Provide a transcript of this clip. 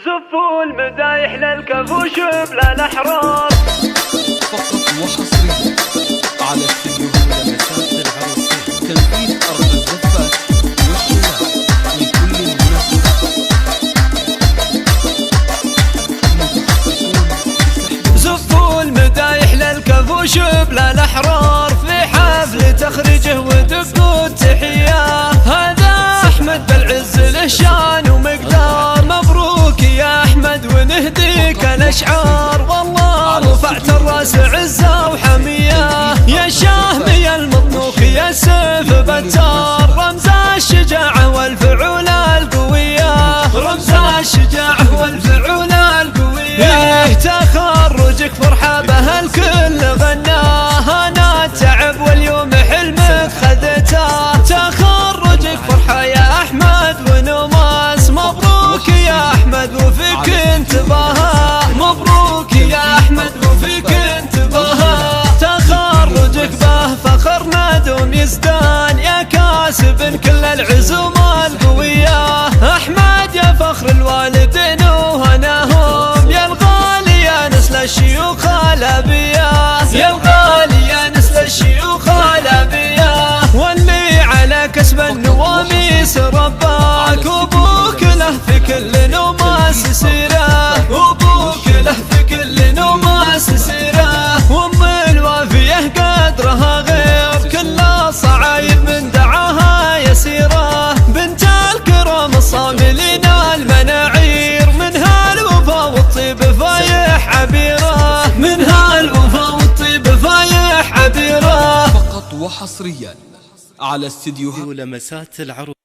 زفوا المدايح للكفوش بلا الأحرار. فقط وحصريا على استديو لمسات العروسين، تنفيذ أرض الزفات والشباب من كل المناسبات. زفوا المدايح للكفوش بلا الأحرار، في حفل تخرجه ودقوا التحية. هذا أحمد بالعز له شان ومقدار، مبروك يا أحمد ونهديك الأشعار. والله رفعت الراس عزة وحمية، يا شاهمي المطنوخ يا سيف بتار. رمز الشجاعة والفعولة القوية، رمز الشجاعة والفعولة القوية. تخرجك فرحة به الكل غناه، أنا التعب واليوم حلمك خذته. تخرجك فرحة يا أحمد ونماس، مبروك يا أحمد وفيك انتباها، مبروك يا أحمد وفيك انتباها. تخرجك به فخرنا دوم يزدان، يا كاسب كل العزوم القوية. أحمد يا فخر الوالدين وهناهم، يا الغالي يا نسل الشيوخ الأبية، يا الغالي يا نسل الشيوخ الأبية. واللي على كسب النواميس رباك، وابوك له في كل نوماس سيره، وابوك له في كل نوماس سيره. وام الوافيه قدرها غير كل الصعايب من دعاها يسيره، بنت الكرام الصاملين المناعير، منها الوفا والطيب فايح عبيره، منها الوفا والطيب فايح عبيره. فقط وحصريا على استديو لمسات العروسين.